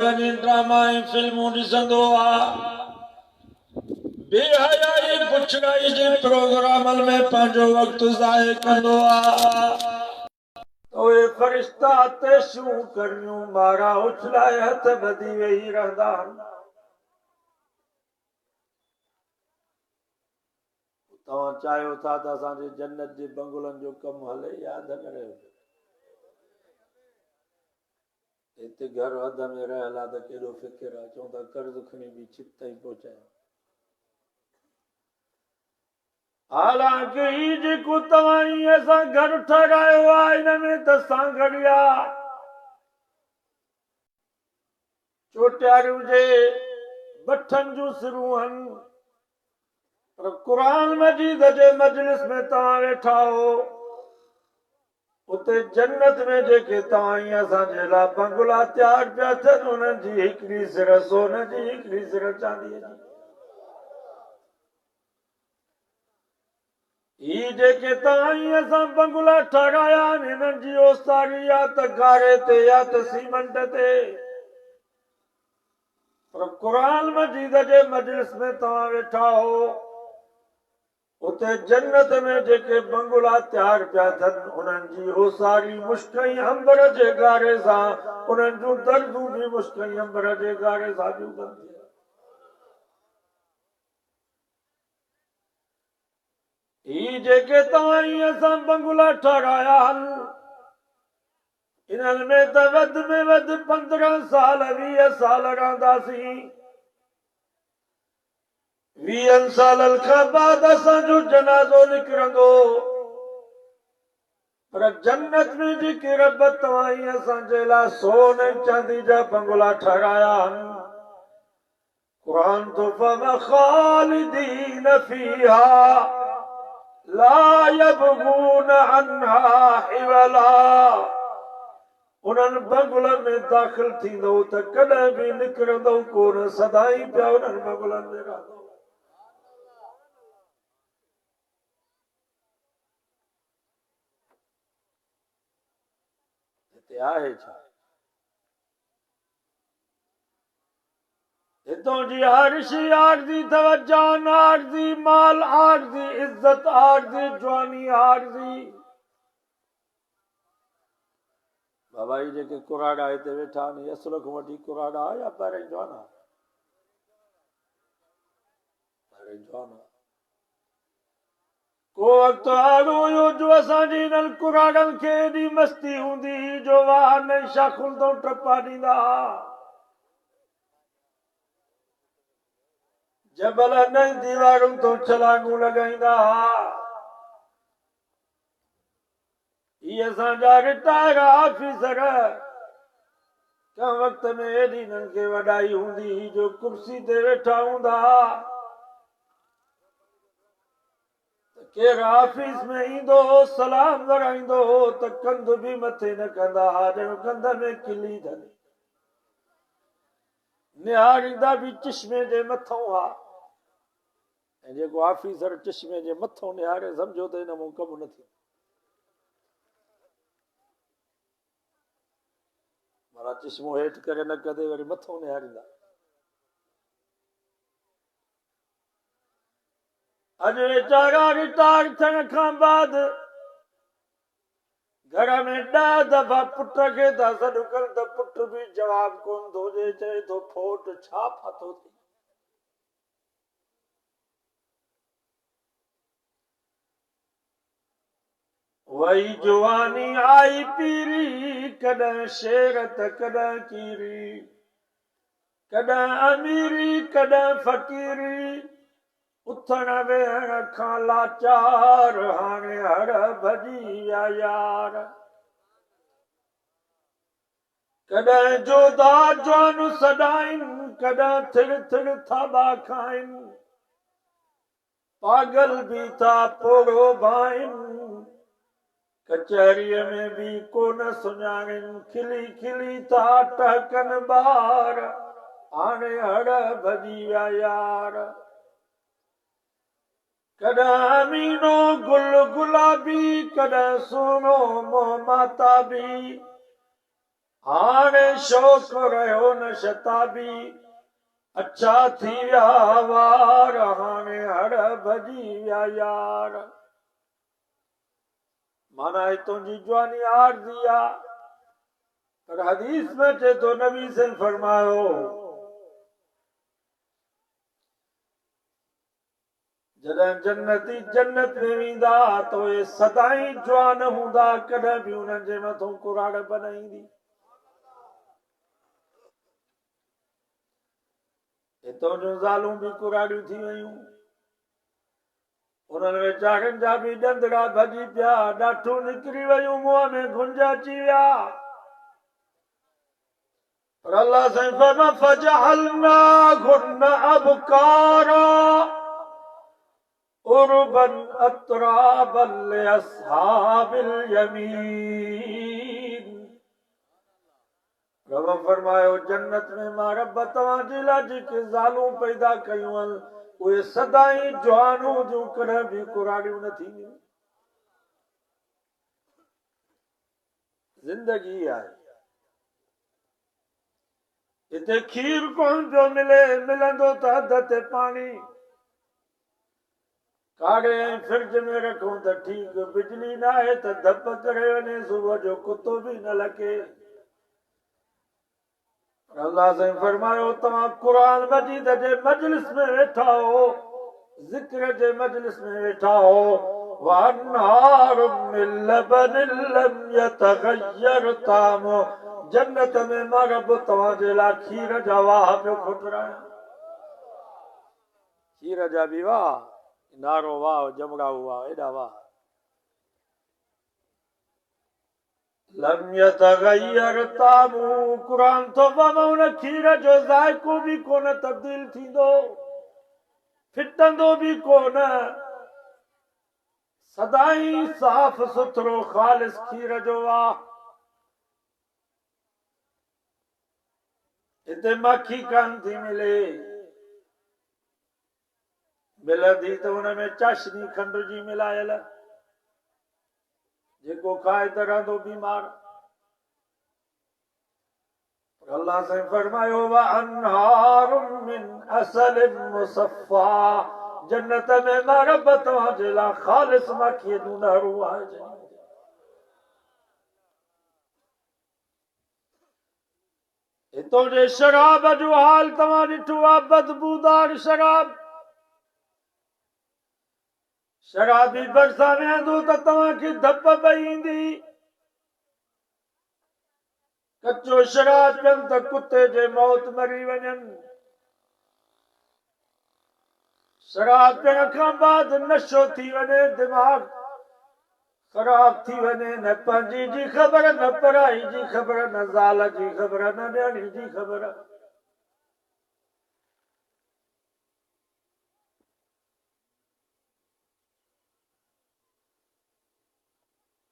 Drama फिल्मूं ॾिसंदो आहे बेहयाई पुछड़ाई जे प्रोग्रामनि में पंहिंजो वक़्तु ज़ाहि कंदो आहे। उहे फ़रिश्ता तेशूं करियूं मारा उछलाए हथ ॿधी वेही रहंदा आहिनि। तव्हां चाहियो था त असांजे जन्नत जे बंगलनि जो कमु हले, यादि न रहियो। हिते घर हद में रहियल आहे त केॾो फ़िकिर आहे, चऊं था कर्ज़ खणी बि छित ताईं पहुचायो। हालांकि ही जेको तव्हां ईअं सां घर ठहिरायो आहे हिन में त सांगड़िया चोटियारियूं जे बठनि जूं सिरूं आहिनि, पर क़ुरान मजीद जे मजलिस में तव्हां वेठा हो, उते जन्नत में जेके तव्हां ईअं असांजे लाइ बंगला तयारु पिया थियनि उन्हनि जी हिकिड़ी सिर सोन जी, हिकिड़ी सिर चांदीअ जी। ही जेके तव्हां ईअं असां बंगला ठहिराया आहिनि हिननि जी ओसारी या त गारे ते या त सीमेंट ते, पर क़ुरान मजीद जे मजलिस में तव्हां वेठा हो, उते जन्नत में जेके बंगला तयारु पिया थियनि उन्हनि जी ओसारी मुश्कई अंबर जे गारे सां, उन्हनि जूं दर्दूं बि मुश्कई अंबर जे गारे सां जूं कंदियूं। ही जेके तव्हां ईअं असां बंगला ठहिराया आहिनि इन्हनि में त वधि में वधि 15 साल 20 साल रहंदासीं। 20 सालनि खां बाद असांजो जनाज़ो निकिरंदो, पर जन्नत में जेके रब तव्हां ईअं असांजे लाइ सोन चांदी जा बंगला ठहिराया आहिनि, क़ुरान तो फ़ख़ालिदीन फ़ीहा ला यबगून अन्हा हिवला, उन्हनि बंगलनि में दाख़िल थींदो त कॾहिं बि निकिरंदो कोन, सदाई पिया उन्हनि बंगलनि में रहंदो। हिते आहे छा? हितों जी हर शइ आरज़ी, तवजान आरज़ी, माल आरज़ी, इज्जत आरज़ी, जवानी आरज़ी। बाबा जी जेके कुराड़ा हिते वेठा आहिनि असुल खां वठी कुराड़ा या पहिरें जवाना? पहिरें जवाना। को वक़्तु आयो हुयो जो असांजी हिननि कुराड़नि खे एॾी मस्ती हूंदी हुई जो वाह न शाखुनि तां टपा ॾींदा हुआ, जबल न दीवारुनि तां छलांगूं लॻाईंदा हुआ। ही असांजा रिटायर ऑफिसर कंहिं वक़्त में एॾी हिननि खे वॾाई हूंदी हुई जो कुर्सी ते वेठा हूंदा हुआ, केरु ऑफिस में ईंदो हो सलाम वराईंदो हो त कंध बि मथे न कंदा हुआ, ॼणो कंध में किली अथनि। निहारींदा बि चश्मे जे मथां हुआ, ऐं जेको ऑफिसर चश्मे जे मथां निहारे सम्झो त हिन मूं कमु न थियो। माना चश्मो हेठि करे न कदे वरी मथां निहारींदा। अॼु वीचारा रिटायर थियण खां बाद घर में 10 दफ़ा पुट खे था सॾु कनि त पुट बि जवाब कोन थो ॾे, चए थो फोट छा फाथो थी। वही जवानी आई पीरी, कॾहिं शेर त कॾहिं कीरी, कॾहिं अमीरी कॾहिं फ़क़ीरी, उथण वेहण खां लाचार हाणे हर भॼी विया यार। कॾहिं जोधा जवान सॾाइनि, कॾहिं थिड़ थिड़ थाबा खाइनि, पागल बि था पोड़ो भाइनि, कचहरीअ में बि कोन सुञाणनि, खिली खिली था टहकनि ॿार हाणे हर भॼी विया यार। कॾहिं अमीनो गुल गुलाबी, कॾहिं सोनो मोह माताबी, हाणे शौक़ रहियो न शताबी अच्छा थी विया वार हाणे हर भॼी विया यार। माना है तुझी जवानी आरज़ी आ पर हदीस में चे तो नबी से फरमायो जॾहिं जन्नती जन्नत में वेंदा तो ये सदाई जवान हूंदा कॾहिं बि उन्हनि जे मथां कुराड़ न ईंदी। हितां जूं ज़ालूं बि कुराड़ियूं थी वयूं उन्हनि वीचारनि जा बि ॾंदड़ा भॼी पिया ॾाठूं निकिरी वयूं मुंहं में घुंज अची विया। पर अल्लाह साईं फरमा फजअलनाहुन्ना अबकारा उर्बन अतराबन लिअस्हाबिल यमीन। रब फरमायो जन्नत में मां रब तव्हांजे लाइ जेके ज़ालूं पैदा कयूं आहिनि उहे सदाई जवानूं जूं कॾहिं बि कुराड़ियूं न थींदियूं। जिंदगी आहे हिते खीर कोन पियो मिले मिलंदो त हद ते पाणी काढ़े ऐं फ्रिज में रखूं त ठीक बिजली न आहे त धप करे वञे सुबुह जो कुतो बि न लके। अल्लाह से फरमायो तव्हां कुरान मजीद जे मजलिस में वेठा हो जिक्र जे मजलिस में वेठा हो वअनहारुम मिन लबनिन लम यतगय्यर तामो जन्नत में मां रब तव्हांजे लाइ खीर जा वाह पियो खुटरायां। खीर जा बि वाह नारो वाह जमड़ा हुआ एॾा वाह लम यतगय्यर तामो कुरान तो उन खीर जो ज़ाइको बि कोन तब्दील थींदो फिटंदो बि कोन सदाई साफ़ सुथरो ख़ालिस खीर जो वाह। हिते माखी कान थी मिले मिलंदी त हुन में चाशनी खंड जी मिलायल जेको खाए त रहंदो बीमार। अल्लाह से फरमायो वअनहारुम मिन असलिन मुसफ़ा जन्नत में मां रब तव्हांजे लाइ ख़ालिस माखीअ जूं नहरूं आहे। हितों जे शराब जो हाल तव्हां ॾिठो आहे बदबूदार शराब शराबी भरिसां वेहंदो त तव्हांखे धप पई ईंदी। कचो शराब पियनि त कुते जे मौत मरी वञनि। शराब पीअण खां बाद नशो थी वञे दिमाग़ ख़राब थी वञे न पंहिंजी जी ख़बर न पढ़ाई जी ख़बर न ज़ाल जी ख़बर न न्याणी जी ख़बर।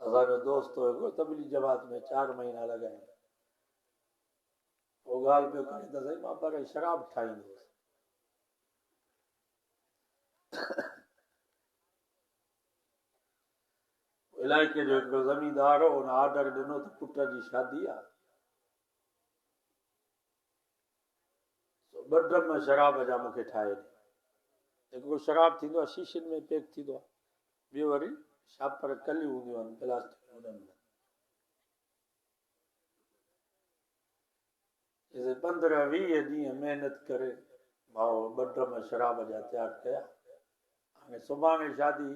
असांजो दोस्त हुयो तबली जमात में 4 महीना लॻाए वो ॻाल्हि पियो करे त सही मां पर शराब ठाहींदुसि इलाइक़े जो हिकिड़ो ज़मींदार हो हुन ऑर्डर ॾिनो त पुट जी शादी आहे 2 ड्रम शराब जा मूंखे ठाहे ॾे। हिकिड़ो शराब थींदो आहे शीशनि में पैक थींदो आहे ॿियो वरी शापर कलियूं हूंदियूं आहिनि प्लास्टिक उन्हनि में 15-20 ॾींहं महिनत करे भाउ 2 ड्रम शराब जा तयारु कया। हाणे सुभाणे शादी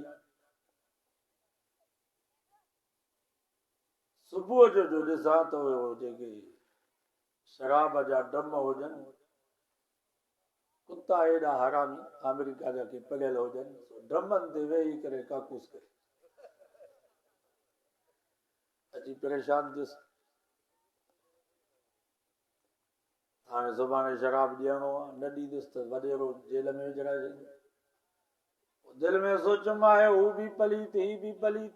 सुबुह जो ॾिसां त जेके शराब जा ड्रम हुजनि कुता एॾा हरामी अमेरिका जा के पढ़ियल हुजनि ड्रमनि ते वेही करे काकूस करे अची परेशान थियुसि। हाणे सुभाणे शराब ॾियणो आहे न ॾींदुसि त वॾेरो जेल में विझाए छॾींदो। दिलि में सोचम आहे हू बि पलीत ही बि पलीत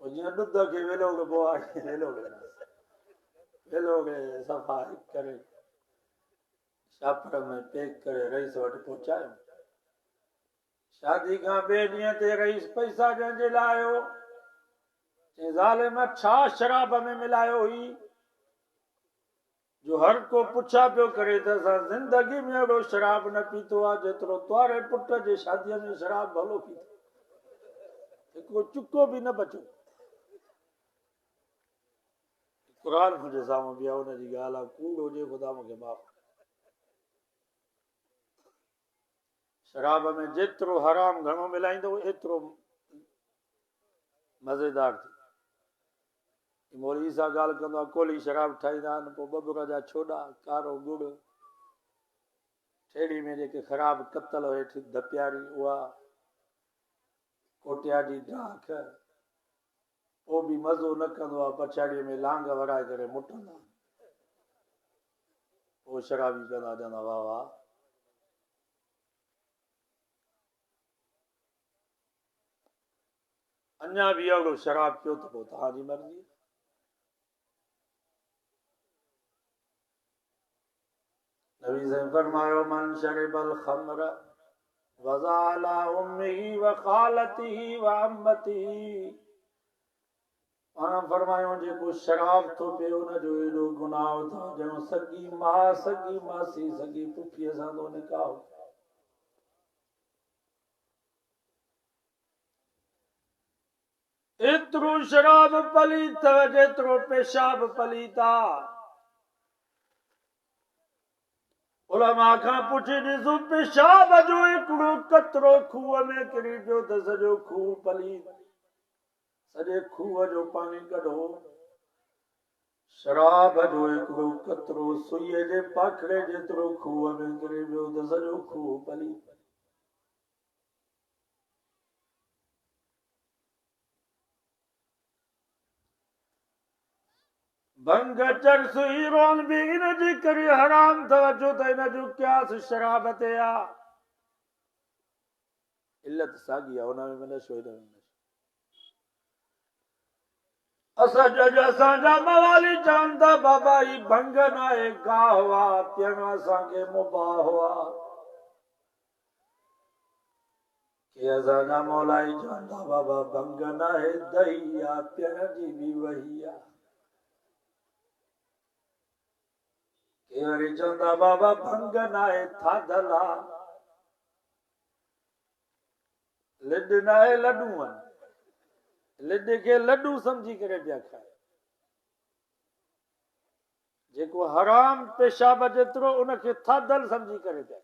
जीअं ॾुध खे वेलो आहे वेलो सफ़ा करे शापर में पैक करे रईस वटि पहुचायो। शादी खां 2 ॾींहं ते रईस पैसा जंहिंजे लाइ आयो ज़ालिम छा शराब में मिलायो हुई जो हर को पुछा पियो करे त असां जिंदगी में एड़ो शराब न पीतो आ जेतिरो तुआरे पुट जे शादीअ में शराब भलो पीतो, हिकिड़ो चुको भी न बचो। कुरान मुंहिंजे साम्हूं बीहा हुनजी ॻाल्हि आहे, कूड़ हुजे ख़ुदा मूंखे माफ़। शराब में जेतिरो हराम घणो मिलाईंदो एतिरो मज़ेदार थी। मौलवी सां ॻाल्हि कंदो आहे, कोली शराब ठाहींदा आहिनि, पोइ बबूर जा छोॾा, कारो गुड़, ठेड़ी में जेके ख़राब कतल हेठि धपियारी उहा, कोटिया जी डाख, पोइ बि मज़ो न कंदो आहे, पछाड़ीअ में लांग वराए करे मुटंदा, पोइ शराबी कंदा चवंदा वाह वाह। अञा बि अहिड़ो शराब पियो त पोइ तव्हांजी मर्ज़ी। नबी साईं फरमायो मन शरिबल खमर वज़ाला उम्मिही व खालतिही व अम्मतिही, पाण फरमायो जेको शराब थो पिए हुनजो एॾो गुनाह थो ॼणो सॻी मां, सॻी मासी, सॻी पुफीअ सां थो निकाह। एतिरो शराब पलीत जेतिरो पेशाब पलीत आहे। उलमा खां पुछी ॾिसो पेशाब जो हिकिड़ो कतरो खूह में किरी पियो त सॼो खूह पलीत, सॼे खूह जो पाणी कढो। शराब जो हिकिड़ो कतरो सुईअ जे पाखड़े जेतिरो खूह में किरी पियो त सॼो खूह पलीत। भंग चरस हीरोन भी इनजी करे हराम अथव त इनजो क्यास शराब ते आहे। इल्लत साॻी आहे, हुन में नशो हिन में नशो। असांजा मवाली चवनि था बाबा ही भंग न आहे, गाह हुआ पियण असांखे मुबाह हुआ। के असांजा मौलाई चवनि था बाबा भंग न आहे, दही आहे, पियण जी बि वही आहे। के वरी चवंदा बाबा भंग न आहे, थाधल आहे, लिड न आहे, लॾूं आहिनि, लिड खे लॾूं समझी करे पिया खाए। जेको हराम पेशाब जेतिरो उनखे थाधल समझी करे पिया।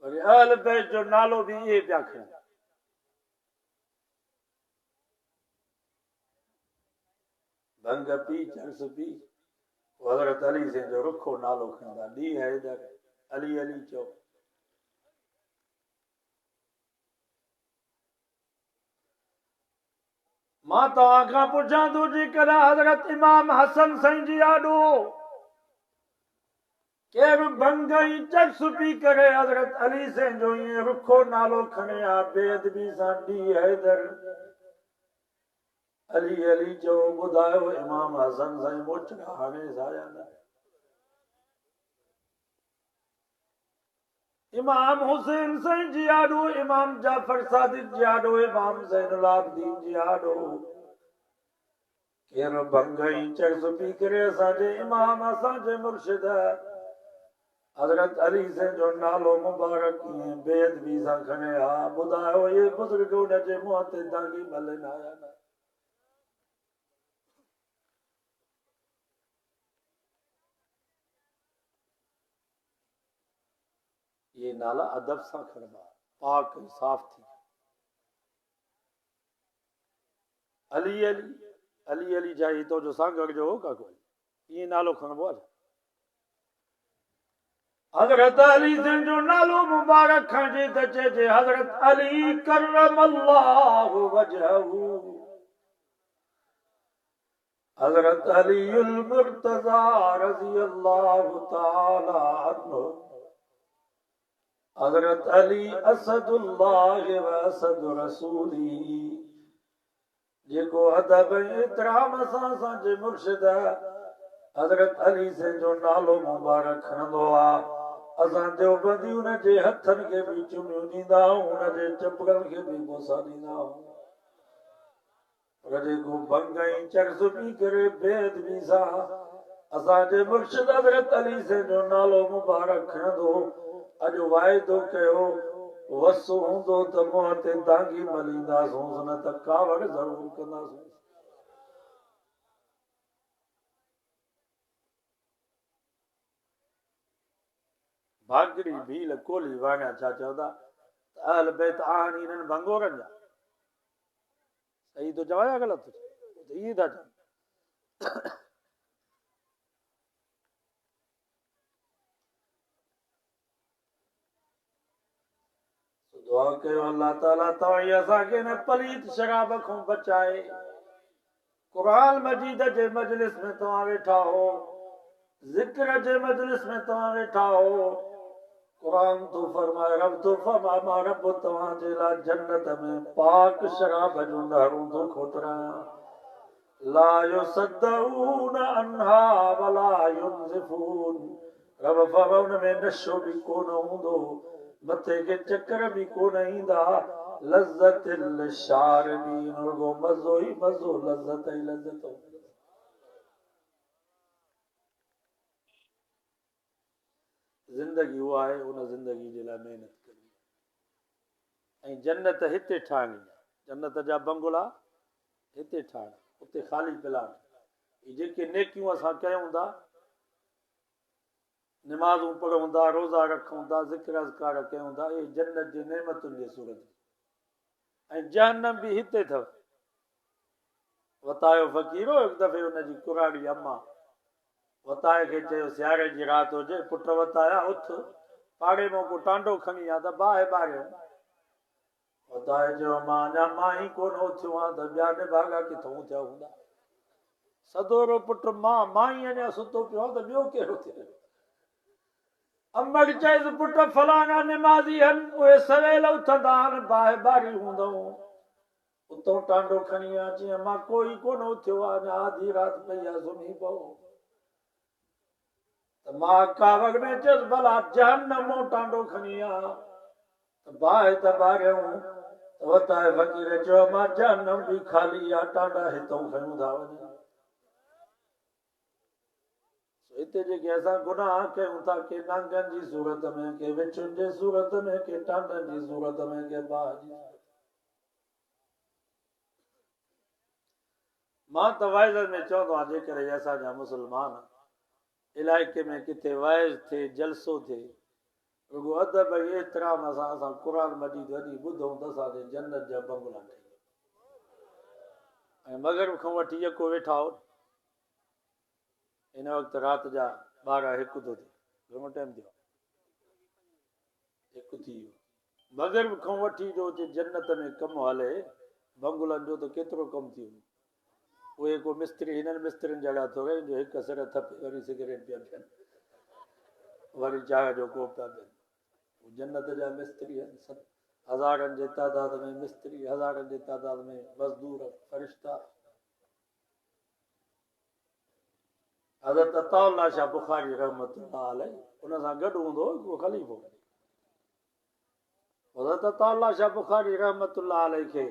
वरी अहल बैत जो नालो बि इहे पिया खणनि। भंग पी चरस पी, हज़रत अली से जो रुखो नालो खणंदा, डी हैदर, अली अली चओ। मां तव्हां खां पुछां थो जेकॾहिं हज़रत इमाम हसन साईं जी आॾो केर भंग ई चरस पी करे हज़रत अली साईं जो ईअं रुखो नालो खणे आ बेअदबी सां, डी हैदर, अली अली चओ, ॿुधायो इमाम हसन साईं मोचड़ा हाणे साया न। इमाम हुसैन साईं जी आॾो, इमाम जाफर सादिक जी आॾो, इमाम ज़ैनुल आबिदीन जी आॾो केर भंग ई चरस पी करे असांजे इमाम, असांजे मुर्शिद हज़रत अली साईं जो नालो मुबारक ईअं बेअदबी सां खणे हा। ॿुधायो इहे बुज़ुर्ग हुनजे मुंहं ते दागी मलनि आया न। ये नाला अदब सां खणबा, पाक साफ़ थी। अली अली, अली अली जाई तो जो सांगड़ जो हो का कोई ये नालो खणबो आहे। हज़रत अली साईं जो नालो मुबारक खणजे त चइजे हज़रत अली करमल्लाहु वजहहू, हज़रत अलीउल मुर्तज़ा रज़ियल्लाहु ताला अन्हु, हज़रत अली असदुल्लाह व असद रसूली। जेको अदब इतराम सां असांजे मुर्शिद हज़रत अली साईं जो नालो मुबारक खणंदो आहे, असां देवबंदी उन जे हथनि खे बि चुमियूं ॾींदा आहियूं, उन जे चपड़नि खे बि बोसा ॾींदा आहियूं। पर जेको भंग ऐं चर्स पी करे बेद बि सां असांजे मुर्शिद हज़रत अली से जो नालो मुबारक खणंदो, अॼु वाइदो कयो वसु हूंदो त मुंहं ते दांगी मलींदासूं, न त कावड़ ज़रूर कंदासूं। भागड़ी भील कोली वाणिया छा चवंदा अहल बैत आहिनि इन्हनि भंगोरनि जा। सही तो चवां या ग़लति? इहे था चवनि। दुआ कयो अल्लाह ताला तव्हां असांखे न पलीत शराब खां बचाए। क़ुरान मजीद जे मजलिस में तव्हां वेठा हो, ज़िक्र जे मजलिस में तव्हां वेठा हो। क़ुरान तो फरमाए, रब तो फरमाए, मां रब तव्हां जे लाइ जन्नत में पाक शराब जूं नहरूं थो खोतरायां। ला युसद्दऊन अन्हा वला युनज़िफून। रब फरमाए उन में नशो बि कोन हूंदो, मथे के चक्कर भी कोन ईंदा। लज़्ज़तिल शारिबीन, रुगो मज़ो ही मज़ो, लज़्ज़त ही लज़्ज़त। ज़िंदगी उहा आहे, उन ज़िंदगी जे लाइ महिनत करी ऐं जन्नत हिते ठाहिणी आहे। जन्नत जा बंगला हिते ठाहिणा, उते ख़ाली प्लाट। जेके नेकियूं असां कयूं था, नमाज़ूं पढ़ूं था, रोज़ा रखूं था, ज़िक्र अज़कार कयूं था, इहे जन्नत जी नेमतुनि जी सूरत। ऐं जहन्नम बि हिते अथव। वतायो फ़क़ीरो हिकु दफ़े हुनजी कुराड़ी अम्मा वताए खे चयो, सियारे जी राति हुजे, पुट वताया उथ, पाड़े मां को टांडो खणी आ त बाहि ॿारियो। वताए चयो, मां अञा मां ई कोन उथियो आहियां त ॿिया निभागा किथां थिया हूंदा। सदोरो पुट मां ई अञा सुतो पियो त ॿियो कहिड़ो थिए। अमड़ चयसि, पुट फलाना निमाज़ी आहिनि, उहे सवेल उथंदा आहिनि, बाहि ॿारी हूंदऊं, उतो टांडो खणी आ। चईं, मां कोई कोन उथियो आहे, अञा आधी राति पई आहे, सुम्ही पओ। त मां कावड़ में चयसि, भला जहन्नम टांडो खणी आ त बाहि त ॿारियऊं। वताए फ़क़ीर चयो, मां जहन्नम बि ख़ाली आहे, टांडा हितां खयूं था वञनि। हिते जेके असां गुनाह कयूं था, के नांगनि जी सूरत में, के विछुनि जी सूरत में, के टांडनि जी सूरत में, के बाहि जी। मां त वाइज़नि में चवंदो आहियां, जेकर असांजा मुस्लमान इलाइक़े में किथे वाइज़ थिए, जलसो थिए, रुगो अदब ऐं एतिराम असां क़ुरान मजीद वॾी ॿुधूं त असांजे जन्नत जा बंगला ठही। ऐं मग़रिब खां वठी यको वेठा हो। हिन वक़्तु राति जा 12-1 थो थिए। घणो टाइम थियो? 1 थी वियो। मग़रिब खां वठी जो जन्नत में कमु हले बंगलनि जो, त केतिरो कमु थी वञे। उहे को मिस्त्री हिननि मिस्त्रियुनि जहिड़ा थो रहे जो हिकु सिर थपे वरी सिगरेट पिया पियनि, वरी चांहि जो कोप पिया पियनि। जन्नत जा मिस्त्री आहिनि, हज़ारनि जे तादाद में मिस्त्री, हज़ारनि जे तादाद में मज़दूर, फ़रिश्ता। हज़रत अताउल्लाह शाह बुखारी रहमतुल्लाह अलैह उन सां गॾु हूंदो हिकिड़ो ख़लीफ़ो। हज़रत अताउल्लाह शाह बुखारी रहमतुल्लाह अलैह खे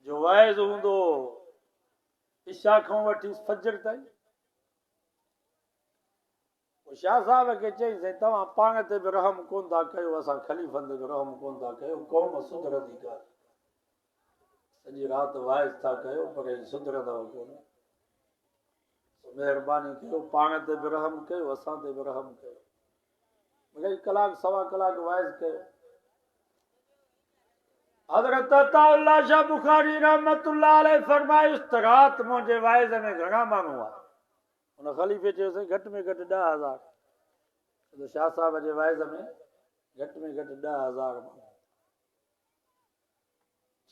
जो वाइज़ हूंदो इशा खां वठी फजर ताईं, शाह साहब खे चई, साईं तव्हां पाण ते बि रहम कोन था कयो, असां ख़लीफ़नि ते बि रहम कोन था कयो, क़ौम सुधरंदी कान। सॼी राति वाइज़ था कयो पर सुधरंदव कोन। महिरबानी कयो, पाण ते बि रहम कयो, असां ते बि रहम कयो। मिड़ई कलाक सवा कलाक वाइज़ कयो। हज़रत अताउल्लाह शाह बुखारी रहमतुल्लाह अलैह फरमाइश त राति मुंहिंजे वाइज़ में घणा माण्हू हुआ? उन ख़लीफ़े चयोसीं घटि में घटि 10,000। तो शाह साहब जे वाइज़ में घटि में घटि 10,000 माण्हू।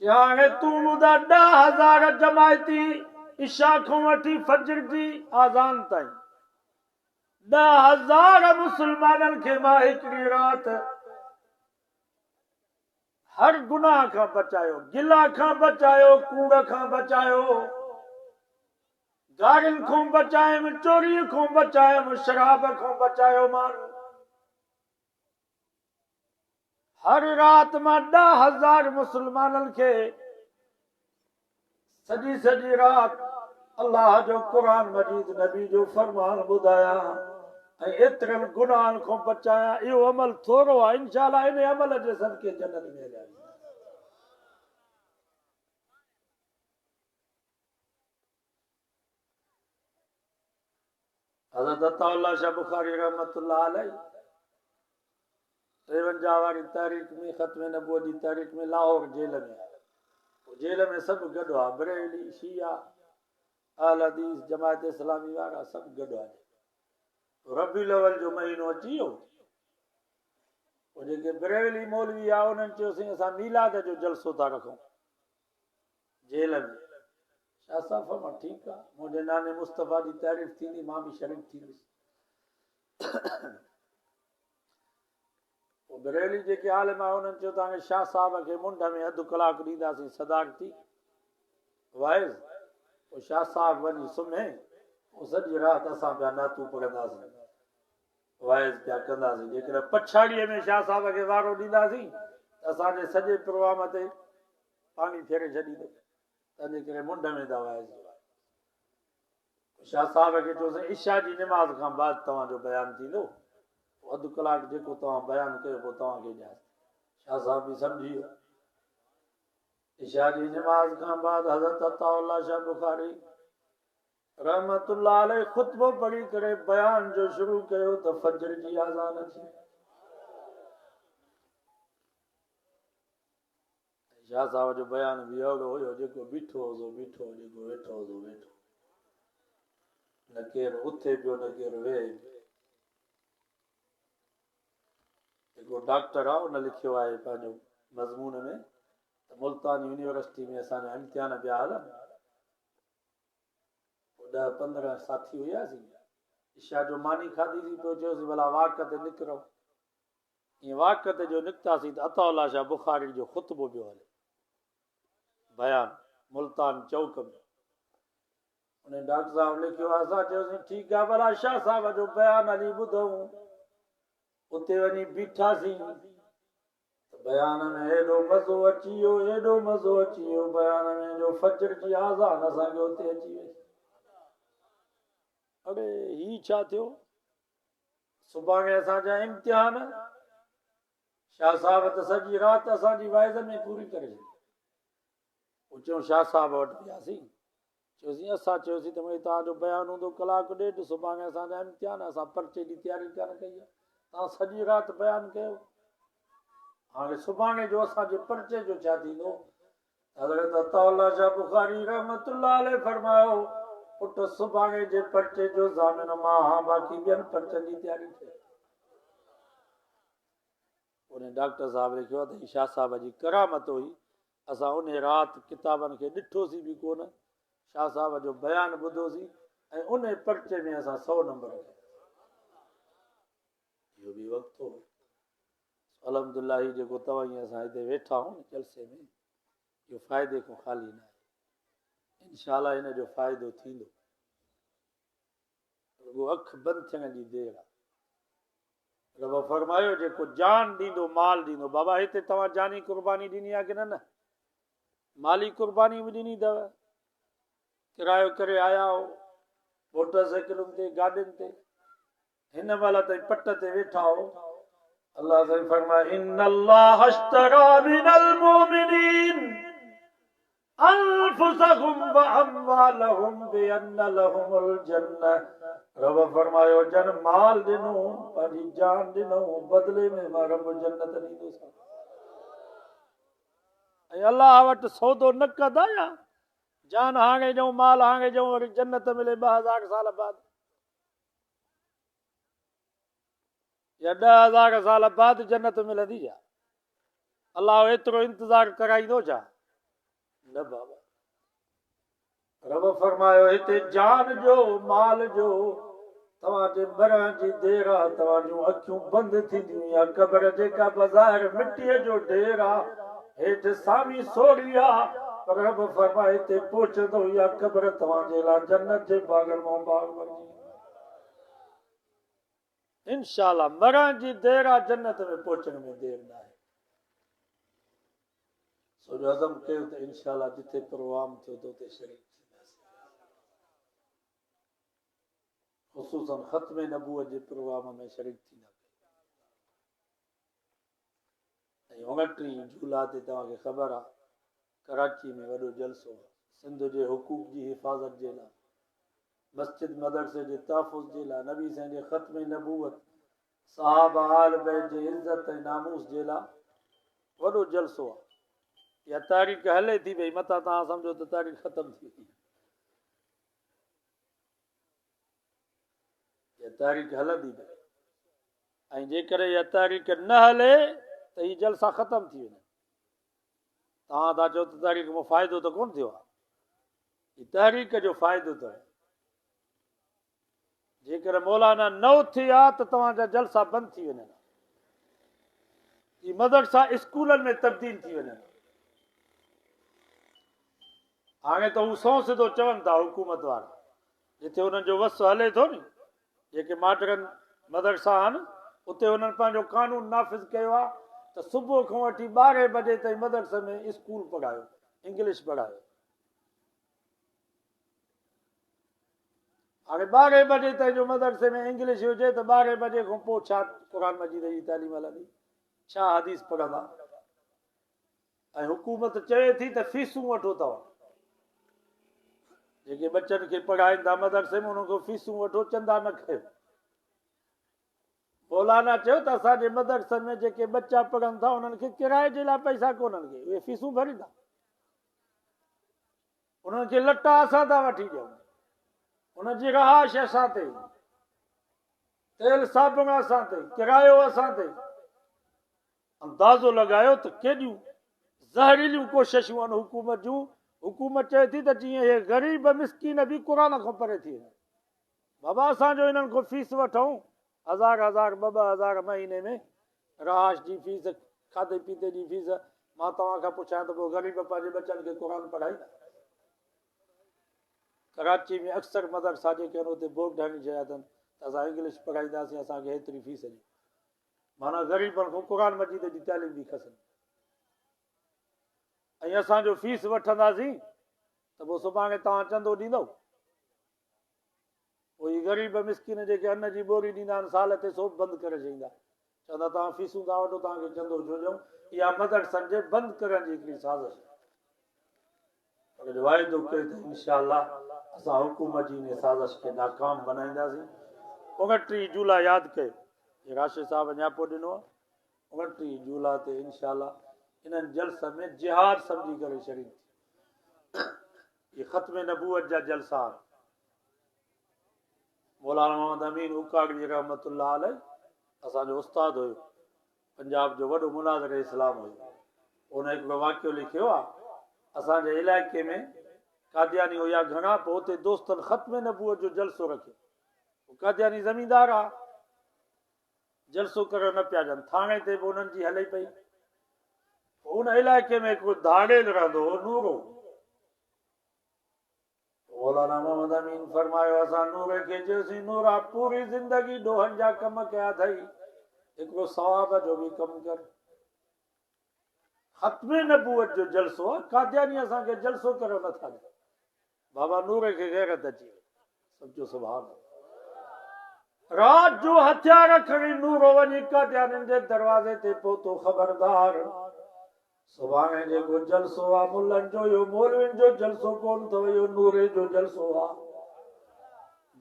हाणे तूं ॿुधा 10,000 जमायती इशा खां वठी फजर जी आज़ान ताईं 10,000 मुस्लमाननि खे मां हिकिड़ी राति हर गुनाह खां बचायो, गिला खां बचायो, कूड़ खां बचायो, गारियुनि खां बचायुमि, चोरीअ खां बचायुमि, शराब खां बचायो। मां हर रात में 10,000 मुसलमानन के सजी सजी रात अल्लाह जो कुरान मजीद नबी जो फरमान बुधाया एतरन गुनाहन को बचाया। यो अमल थोड़ो है, इंशाअल्लाह इन अमल जे सदके जन्नत में जाए। हज़रत अताउल्लाह शाह बुखारी रहमतुल्लाह अलैह 53 वारी तारीख़ में ख़त्म नबूवत जी तारीख़ में लाहौर जेल में जेल में सब गॾु आहे, बरेली शिया अहल हदीस जमात इस्लामी वारा सब गॾु आहे। रबीउल अव्वल जो महीनो अची वियो, जेके बरेली मौलवी आहे उन्हनि चयोसीं असां मीलाद जो जलसो था रखूं जेल में। शाह साहब फरमा ठीकु आहे, मुंहिंजे नाने मुस्तफ़ा जी तारीफ़ थींदी, मां बि शरीक थींदुसि। बरेली जेके आलिम आहे उन्हनि चयो तव्हांखे शाह साहब खे मुंड में अधु कलाकु ॾींदासीं सदारती वाइज़। पोइ शाह साहब वञी सुम्हे, पोइ सॼी राति असां पिया नातू पढ़ंदासीं, वाइज़ पिया कंदासीं। जेकॾहिं पछाड़ीअ में शाह साहब खे वारो ॾींदासीं त असांजे सॼे प्रोग्राम ते पाणी फेरे छॾींदो, तंहिंजे करे मुंड में था वाइज़। शाह साहब खे चयोसीं इशा जी निमाज़ खां बाद तव्हांजो बयानु थींदो, अधु कलाकु जेको तव्हां बयानु कयो पोइ तव्हांखे ॾियां। शाह साहब बि सम्झी वियो। इशा जी निमाज़ खां बाद हज़रत अताउल्लाह शाह बुखारी रहमतुल्लाह अलैह खुतबो पढ़ी करे बयान जो शुरू कयो त फजर जी आज़ान थी। शाह साहब जो बयान बि अहिड़ो हुयो, जेको बीठो हुओ बीठो, जेको वेठो हुओ वेठो, न केरु उथे पियो न केरु वेहे। जेको डॉक्टर आहे उन लिखियो आहे पंहिंजो मज़मून में त मुल्तान यूनिवर्सिटी में असांजा इम्तिहान पिया हलनि, 10-15 साथी हुयासीं, इशा जो मानी खाधीसीं, पोइ चयोसीं भला वाक ते निकिरो। ईअं वाक ते जो निकितासीं त अताउल्लाह शाह बुखारी जो ख़ुतबो पियो हले, बयान मुल्तान चौक में। उन डॉक्टर साहब लिखियो, असां चयोसीं ठीकु आहे, भला शाह साहब जो बयान हली ॿुधूं। उते वञी बीठासीं, बयान में हेॾो मज़ो अची वियो, हेॾो मज़ो अची वियो बयान में जो फजर जी आज़ान असांखे उते अची वई। अरे ही छा थियो, सुभाणे असांजा इम्तिहान। शाह साहब त सॼी राति असांजी वाइज़ में पूरी करे छॾी। पोइ चयूं शाह साहब वटि वियासीं, चयोसीं असां चयोसीं त भई तव्हांजो बयानु हूंदो कलाकु ॾेढ, सुभाणे असांजा इम्तिहान, असां पर्चे जी तयारी कोन कई आहे, तव्हां सॼी राति बयानु कयो, हाणे सुभाणे जो असांजे पर्चे जो छा थींदो। हज़रत अताउल्लाह शाह बुखारी रहमतुल्लाह अलैह फरमायो, पुट सुभाणे जे पर्चे जो ज़ामिन मां, बाक़ी ॿियनि पर्चनि जी तयारी कयो। उन डॉक्टर साहब लिखियो त शाह साहब जी करामत हुई, असां उन राति किताबनि खे ॾिठोसीं बि कोन, शाह साहब जो बयानु ॿुधोसीं ऐं उन पर्चे में असां 100 नंबर कया। इहो बि वक़्तु हो। अल्हम्दुलिल्लाह ही जेको तव्हां हीअं असां हिते वेठा आहियूं जलसे में, इहो फ़ाइदे खां ख़ाली न आहे। इंशाअल्लाह हिन जो फ़ाइदो थींदो, रुॻो अखि बंदि थियण जी देरि आहे। रब फरमायो जेको जान ॾींदो माल ॾींदो। बाबा हिते तव्हां जानी कुर्बानी ॾिनी आहे की न? माली कुर्बानी बि ॾिनी अथव, किरायो करे आया हो मोटरसाइकिलुनि ते गाॾियुनि ते, हिन महिल ताईं पट ते वेठा हो। अल्लाह से फरमाए इन्नल्लाह अश्तरा मिनल मुमिनीन अनफुसहुम व अमवालहुम बिअन्न लहुमुल जन्नह। रब फरमायो जन माल ॾिनो, पंहिंजी जान ॾिनो, बदले में मां रब जन्नत ॾींदुसि। ऐं अल्लाह वटि सौदो न कंदा या जान हाणे ॾियूं माल हाणे ॾियूं वरी जन्नत मिले 2000 साल बाद या 10,000 साल बाद जन्नत मिलंदी छा? अल्लाह एतिरो इंतज़ार कराईंदो छा? न बाबा। रब फरमायो हिते जान जो माल जो तव्हांजे मरण जी देरि आहे, तव्हांजूं अखियूं बंदि थींदियूं या क़ब्र जेका बज़ाहिर मिटीअ जो ढेर आहे, हेठि सामी सोड़ी आहे, पर रब फरमाए हिते पहुचंदो या क़ब्र तव्हांजे लाइ जन्नत जे बाग़नि मां बाग़ बणिजी। इंशाअल्लाह मरण जी देरि आहे, जन्नत में पहुचण में देरि न आहे। सो जो अज़म कयो त इंशाअल्लाह जिथे प्रोग्राम थियो त उते शरीक थींदासीं, ख़ुसूसन ख़त्म नबूवत जे प्रोग्राम में शरीक थींदा। ऐं 29 जुलाई ते तव्हांखे ख़बर आहे कराची में वॾो जलसो आहे सिंध जे हुकूक जी हिफ़ाज़त जे लाइ, मस्जिद मदरसे जे तहफ़ुज़ जे लाइ, नबी साईं जे ख़त्म नबूवत, सहाबा आल बैत जे इज़्ज़त ऐं नामूस जे लाइ वॾो जलसो आहे। इहा तारीख़ हले थी पई, मथां तव्हां सम्झो त तारीख़ ख़तम थी वई, इहा तारीख़ हलंदी पई। ऐं जेकर इहा तारीख़ न हले त हीअ जलसा ख़तम थी वेंदा। तव्हां था चओ त तारीख़ में फ़ाइदो त कोन थियो आहे, हीअ तारीख़ जो फ़ाइदो अथव। जेकर मौलाना न उथी आहे त तव्हांजा जलसा बंदि थी वञनि, हीअ मदरसा स्कूलनि में तब्दील थी वञनि। हाणे त हू सौ सिधो चवनि था हुकूमत वारा, जिथे हुननि जो वस हले थो नी, जेके माडरन मदरसा आहिनि उते हुननि पंहिंजो कानून नाफ़िज़ कयो आहे त सुबुह खां वठी 12 बजे ताईं मदरसे में स्कूल पढ़ायो, इंग्लिश पढ़ायो। हाणे 12 बजे ताईं जो मदरसे में इंग्लिश हुजे त 12 बजे खां पोइ छा क़ुरान मजीद जी तालीम हलंदी, छा हदीस पढ़ंदा? ऐं हुकूमत चए थी त फीसूं वठो तव्हां, जेके बच्चनि खे पढ़ाइनि था मदरसे में उन्हनि खां फीसूं वठो, चंदा न कयो। मौलाना चयो त असांजे मदरसनि में जेके बच्चा पढ़नि था उन्हनि खे किराए जे लाइ पैसा कोन्हनि खे, उहे फीसूं भरींदा। उन्हनि खे लटा असां था वठी ॾियूं, उनजी रहाइश असां ते, तेल साबुण असां ते, किरायो असां ते। अंदाज़ो लॻायो त केॾियूं ज़हरीलियूं कोशिशूं आहिनि हुकूमत जूं। हुकूमत चए थी त जीअं हे ग़रीब मिसकीन बि क़ुरान खां परे थी वञे। बाबा असांजो इन्हनि खां फीस वठूं 1000 ॿ-2000 महीने में, रहाइश जी फीस, खाधे पीते जी फीस। मां तव्हां खां पुछां त पोइ ग़रीब पंहिंजे बच्चनि खे क़ुरान पढ़ाईंदा? कराची में अक्सर मदरसा जेके आहिनि उते बोर्ड हणी चया अथनि त असां इंग्लिश पढ़ाईंदासीं, असांखे हेतिरी फीस ॾियो। माना ग़रीबनि खां क़ुरान मजीद जी तालीम बि खसनि। ऐं असांजो फीस वठंदासीं त पोइ सुभाणे तव्हां चंदो ॾींदव? पोइ ग़रीब मिसकिन जेके अन्न जी ॿोरी ॾींदा आहिनि साल ते सो बंदि करे छॾींदा, चवंदा तव्हां फीसूं था वठो, तव्हांखे चंदो छो ॾियूं? इहा मदरसनि जे बंदि करण जी हिकिड़ी साज़िश आहे। पर वाइदो कयो त इंशाअल्लाह असां हुकूमत जी इन साज़िश खे नाकाम बनाईंदासीं। 29 जुलाई यादि कयो, राशिद साहब अञा पोइ ॾिनो आहे, 29 जुलाई ते इंशाअल्लाह इन्हनि जलसनि में जिहाद सम्झी करे शरीक थी। ये ख़त्म नबूवत जा जलसा। मौलाना मोहम्मद अमीन उकाड़ी रहमतुल्लाह अलैह असांजो उस्ताद हुयो, पंजाब जो वॾो मुनाज़िर इस्लाम हुयो। उन हिकिड़ो वाक़ियो लिखियो आहे, असांजे इलाइक़े में कादियानी हुया घणा, पोइ हुते दोस्तनि ख़त्म नबूवत जो जलसो रखियो। कादियानी ज़मीनदार आहे, जलसो करण न पिया ॾियनि, थाणे ते बि उन्हनि जी हले पई। उन इलाइक़े में हिकिड़ो धाड़ेल रहंदो हो, नूरो। मौलाना मोहम्मद अमीन फरमायो, असां नूर खे चयोसीं, नूरा पूरी ज़िंदगी ॾोहनि जा कम कया अथई, हिकिड़ो सवाब जो बि कमु कर। ख़त्म नबूवत जो जलसो आहे, कादियानी असांखे जलसो करण नथा ॾियनि। बाबा नूर खे गैरत अची वई, सम्झो सुभान अल्लाह। रात जो हथियार खणी नूरो वञी कादियानियुनि जे दरवाज़े ते पहुतो, ख़बरदार सुभाणे जेको जलसो आहे मुल्लनि जो, इहो मौलवियुनि जो जलसो कोन अथव, इहो नूरे जो जलसो आहे।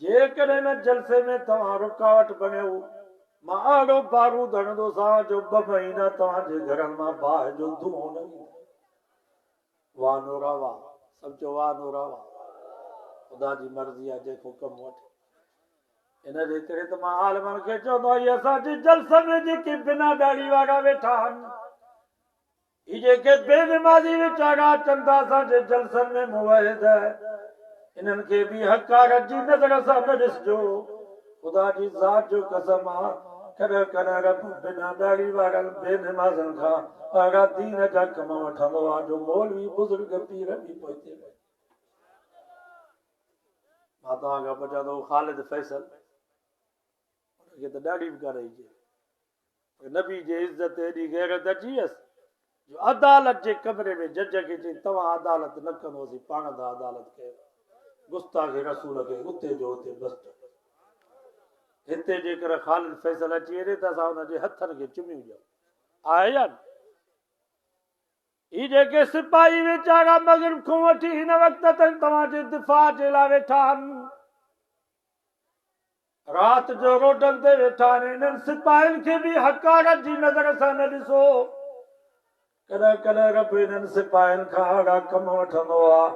जेकॾहिं न जलसे में तव्हां रुकावट बणियो, मां अहिड़ो बारूद हणंदोसां जो 2 महीना तव्हांजे घरनि मां बाहि जो धुओं न ईंदो। वाह नूरा वाह, सम्झो वाह नूरा वाह, ख़ुदा जी मर्ज़ी आहे जेको कमु वठे। इन जे करे त मां आलमनि खे चवंदो आहियां, असांजे जलसे में जेके बिना दाढ़ी वारा वेठा आहिनि, ही जेके बेनमाज़ी वीचारा अचनि था असांजे जलसनि में मुवहिद, इन्हनि खे बि हक़ारत जी नज़र सां न ॾिसजो। ख़ुदा जी ज़ात जो कसम आहे, कॾहिं कॾहिं रब बिना दाढ़ी वारनि बेनमाज़नि खां अहिड़ा दीन जा कम वठंदो आहे जो मौलवी बुज़ुर्ग पीर बि पोइते। मां तव्हांखां पुछां थो, ख़ालिद फैसल उनखे त ॾाढी बि कान्हे, नबी जे इज़त एॾी गैरत अची वियसि, जो अदालत जे कमरे में जज के चई तव्हां अदालत न कंदोसीं, पाण दा अदालत कयो, गुस्ताखे रसूल खे उते जो उते बस। हिते जेकर ख़ालिद फैसल अची वञे त असां हुनजे हथनि खे चुमियूं ॾियूं, आहे या न? ही जेके सिपाही वीचारा मग़रिब खां वठी हिन वक़्त ताईं तव्हांजे दिफ़ा जे लाइ वेठा आहिनि, रात जो रोडनि ते वेठा आहिनि, इन्हनि सिपाहियुनि खे बि हक़ारत जी नज़र सां न ॾिसो। कॾहिं कॾहिं रब इन्हनि सिपाहियुनि खां अहिड़ा कम वठंदो आहे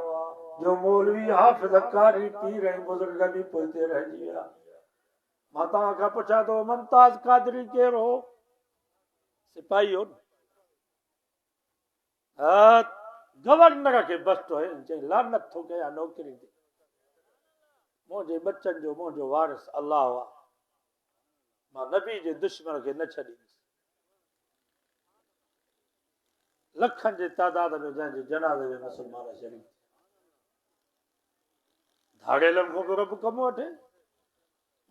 जो मौलवी हाफ़िज़ कारी पीर ऐं बुज़ुर्ग बि पोइते रहिजी विया। मां तव्हां खां पुछां थो, मुमताज़ कादरी केरु हो? सिपाही हो न। गवर्नर खे बस्ट हुयो, चई लानत थो कयां नौकरी ते, मुंहिंजे बच्चनि जो मुंहिंजो वारिस अलाह आहे, मां नबी जे दुश्मन खे न छॾींदुसि। लखनि जे तादाद में जंहिंजे जनाज़े में मुस्लमान शरीक, धाड़ेलनि खां बि रब कमु वठे।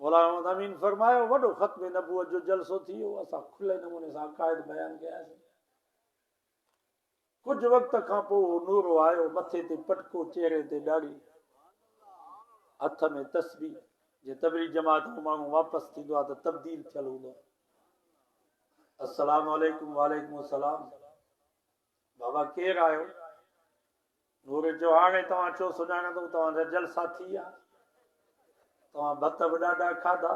मौलाना मोहम्मद अमीन फरमायो, वॾो ख़त्म नबूवत जो जलसो थी वियो, असां खुले नमूने सां अक़ाइद बयान कयासीं। कुझु वक़्त खां पोइ नूरो आयो, मथे ते पटको, चेहरे ते ॾाढ़ी, हथ में तस्बीह। जे तबलीग जमात में माण्हू वापसि थींदो आहे त तब्दील थियल हूंदो आहे। अस्सलामु अलैकुम, वालेकुम सलाम, बाबा केरु आयो? नूर जो हाणे तव्हां छो सुञाणंदो, तव्हांजा जलसा थी विया, तव्हां भत बि ॾाढा खाधा,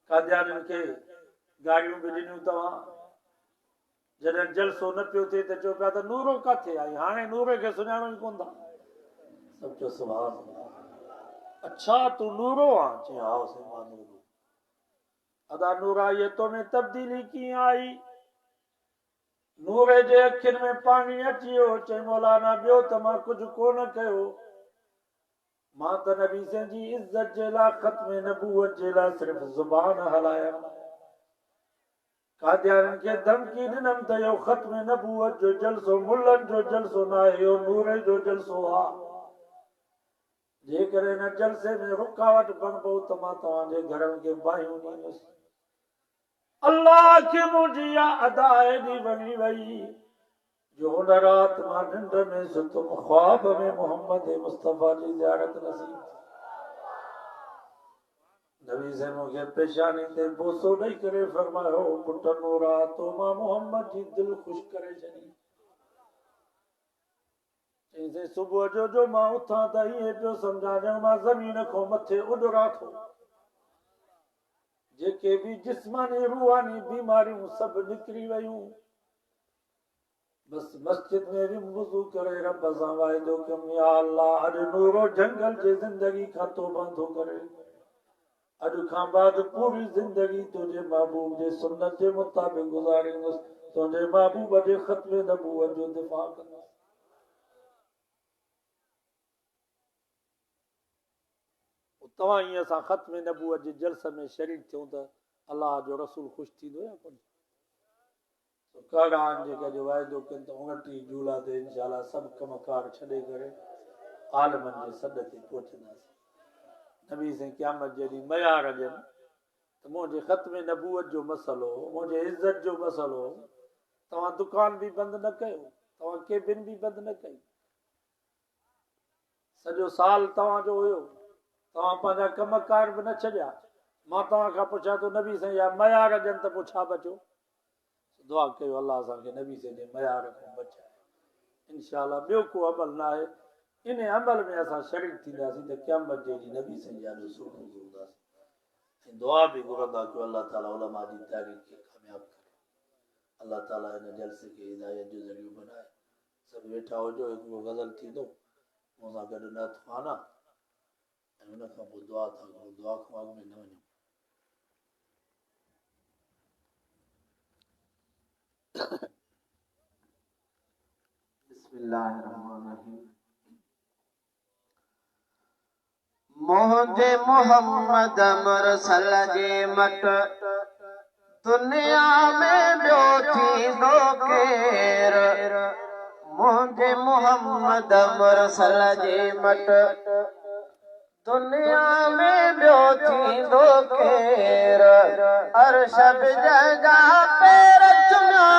कादियानियुनि खे गाड़ियूं बि ॾिनियूं तव्हां। जॾहिं जलसो न पियो थिए त चओ पिया त नूरो किथे आई, हाणे नूर खे सुञाणो ई कोन था। सभु चओ सुभान अल्लाह। अच्छा तूं नूरो आहे? चई हा साईं मां नूरो। अदा नूरानियत में तब्दीली कीअं आई? नूर जे अखियुनि में पाणी अची वियो। चई मौलाना ॿियो त मां कुझु कोन कयो, मां त नबी जी इज़त जे लाइ, ख़त्म नबूवत जे लाइ सिर्फ़ ज़ुबान हलाया। कादियानियुनि खे धमकी ॾिनमि त इहो ख़त्म नबूवत जो जलसो मुल्लनि जो जलसो न आहे, इहो नूर जो जलसो आहे। जेकर हिन जलसे में रुकावट बणिबो त मां तव्हांजे घरनि खे बाहियूं ॾींदुसि। अल्लाह खे मुंहिंजी इहा अदा एॾी वणी वई जो हुन राति मां निंड में सुतुमि, ख्वाब में मोहम्मद मुस्तफ़ा जी ज़ियारत नसीब। नबी से मूंखे पेशानी ते बोसो ॾेई करे फरमायो, पुट नूरा तो मां मोहम्मद जी दिलि ख़ुशि करे छॾी। चईं सुबुह जो मां उथां त ईअं पियो सम्झां ॼण मां ज़मीन खां मथे उॾिरां थो। जेके भी जिस्मानी रूहानी बीमारियूं सभु निकिरी वयूं। बस मस्जिद में भी वुज़ू करे रब सां वाइदो कयुमि, या अल्लाह अॼु नूरो जंगल जे ज़िंदगी खां तौबा थो करे, अॼु खां बाद पूरी ज़िंदगी तुंहिंजे महबूब जे सुन्नत जे मुताबिक़ गुज़ारींदुसि, तुंहिंजे महबूब जे ख़त्म नबूवत जो दिफ़ा कंदुसि। तव्हां ईअं असां ख़त्म नबूवत जे जलसे में शरीक थियूं त अलाह जो रसूल ख़ुशि थींदो या कोन? कड़ान जेका जो वाइदो कनि त 29 जूलाई ते इंशाअल्लाह सभु कमकार छॾे करे आलमनि जे सॾ ते पहुचंदासीं। नबी साईं क़यामत जे ॾींहुं मयार ॾियनि त मुंहिंजे ख़त्म नबूवत जो मसइलो, मुंहिंजे इज़त जो मसइलो, तव्हां दुकान बि बंदि न कयो, तव्हां केबिन बि बंदि न कई, सॼो साल तव्हांजो हुयो, तव्हां पंहिंजा कमकार बि न छॾिया। मां तव्हां खां पुछां थो नबी साईं या मयार ॾियनि त पोइ छा बचो? दुआ कयो अल्लाह असांखे नबी साईं जे मयार खां बचाए। इंशाअल्लाह ॿियो को अमल न आहे, इन अमल में असां शरीक थींदासीं त क़यामत जे ॾींहुं नबी साईं जा रसूल हूंदासीं। दुआ बि घुरंदा कयो अल्लाह ताला उलमा जी तारीख़ खे कामयाब करे, अल्लाह ताला इन जलसे खे हिदायत जो ज़रियो बनाए। सभु वेठा हुजो, हिकिड़ो गज़ल थींदो मूंसां गॾु न आना, ऐं हुन खां पोइ दुआ था करूं, दुआ खां अॻु में न वञूं। मुझे मोहम्मद मुरसल जे मट दुनिया में ॿियो थींदो केर, मुझे मोहम्मद मुरसल जे मट दुनिया में ॿियो थींदो केर, अर्श बि जंहिंजा पैर चुमिया